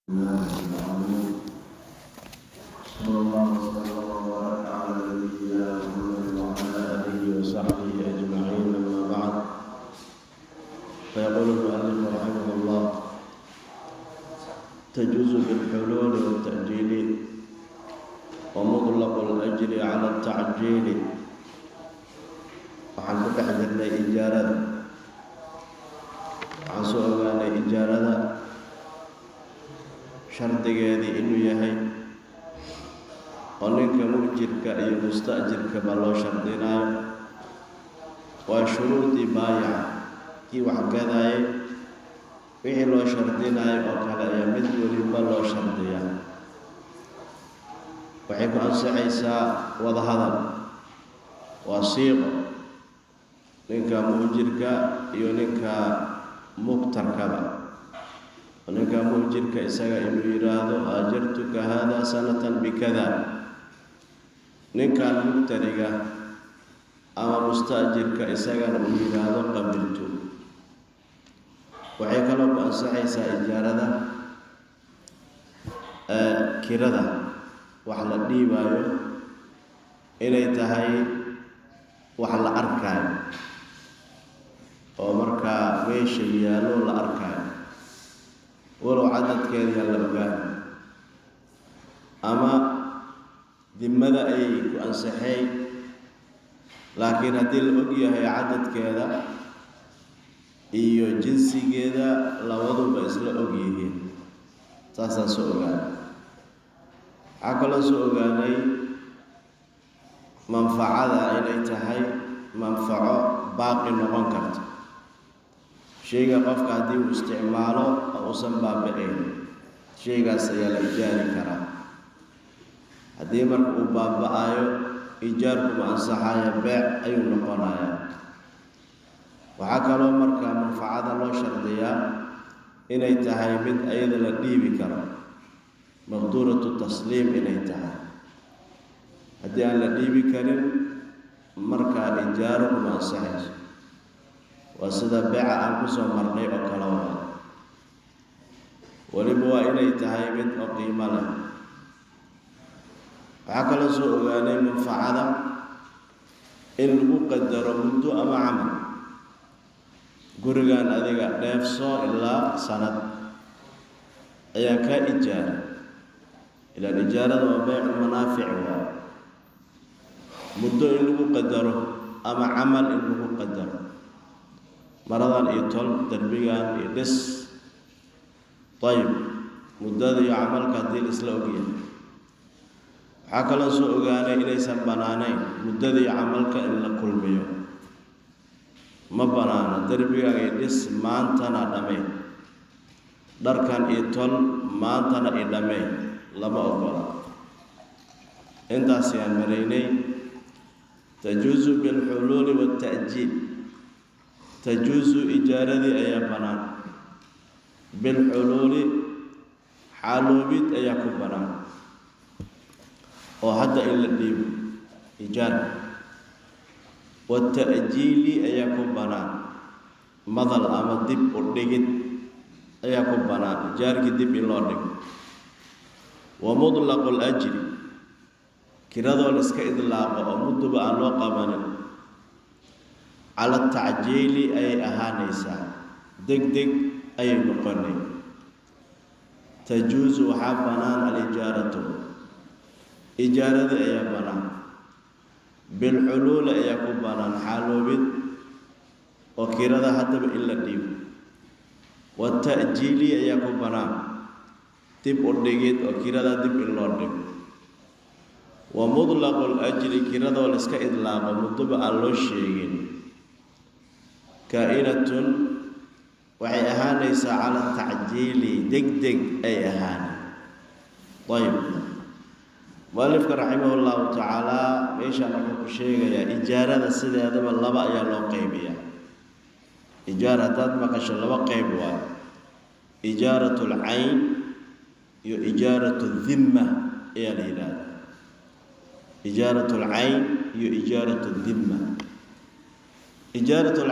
الله العظيم صلى الله وسلم وبارك على نبينا محمد وعلى آله وصحبه أجمعين أما بعد فيقول المؤلف رحمه الله تجوز بالحلول والتأجيل ومطلق الأجر على التعجيل waxaan ku dhex jirnay ijaarada waxaan soo ogaanay ijaarada shardigeedii inuu yahay oo ninka mu'jirka iyo musta'jirkaba loo shardinayo waa shuruudii baayaca kii wax gadayay wixii loo shardinayo oo kale ayaa mid weliba loo shardiyaa waxay ku ansaxaysaa wadahadal waa siiqo ninka mu'jirka iyo ninka muqtarkaba ninka mu'jirka isaga inuu yiraahdo ajartuka hada sanatan bikada ninka muqtariga ama musta'jirka isagana uu yiraahdo qabiltu waxay kaloo ku ansaxaysaa ijaarada kirada wax la dhiibayo inay tahay wax la arkayo oo markaa meesha yaalo la arkayo walow cadadkeeda la ogaado ama dimada ayay ku ansaxay laakiin haddii la og yahay cadadkeeda iyo jinsigeeda labaduba isla og yihiin saasaan soo ogaanay waxaa kaloo soo ogaanay manfacada inay tahay manfaco baaqi noqon karta shayga qofka haddii uu isticmaalo uusan baaba-ayn shaygaas ayaa la ijaari karaa haddii marka uu baaba-ayo ijaarkuma ansaxaya beec ayuu noqonayaa waxaa kaloo markaa manfacada loo shardiyaa inay tahay mid ayada la dhiibi karo maqduuratu tasliim inay tahay haddii aan la dhiibi karin markaa ijaaro kuma ansaxayso waa sida beeca aan kusoo marnay oo kale waa weliba waa inay tahay mid oo qiimo leh waxaa kaloo soo ogaanay manfacada in lagu qadaro muddo ama camal gurigan adiga dheefsoo ilaa sanad ayaa kaa ijaara ilaan ijaarada waa beecu manaafic waa muddo in lagu qadaro ama camal in lagu qadaro maradan iyo tol derbigan iyo dhis ayib muddada iyo camalka haddii la isla ogyahay waxaa kaloo soo ogaanay inaysan bannaanayn muddada iyo camalka in la kulmiyo ma bannaano derbigan iyo dhis maantana dhammayn dharkan iyo tol maantana i dhammayn lama ogola intaas yaan maraynay tajuusu bilxuluuli waata'jiil tajuusu ijaaradii ayaa bannaan bilxuluuli xaaloobid ayaa ku bannaan oo hadda in la dhiibo ijaarka wata'jiili ayaa ku bannaan madal ama dib u dhigid ayaa ku bannaan ijaarkii dib in loo dhigo wa mutlaqu lajri kiradoo la iska idlaaqo oo mudduba aan loo qabanin cala tacjiili ayay ahaanaysaa deg deg ayay noqonay tajuusu waxaa bannaan alijaaratu ijaaradii ayaa bannaan bilxuluuli ayaa ku bannaan xaaloobid oo kirada haddaba in la dhiibo wata'jiili ayaa ku bannaan dib u dhigid oo kirada dib in loo dhigo wa mutlaqu lajri kiradoo la iska idlaaqo muddoba aan loo sheegin kaa'inatun waxay ahaanaysaa cala tacjiili deg deg ay ahaanay ayib mualifka raximah llahu tacaala meeshaan wuxuu ku sheegayaa ijaarada sideedaba laba ayaa loo qaybiyaa ijaara haddaad maqasho laba qayb waayo ijaaratu lcayn iyo ijaaratu dhimma ayaa la yidhaahda ijaaratu lcayn iyo ijaaratu dhimma ijaaratu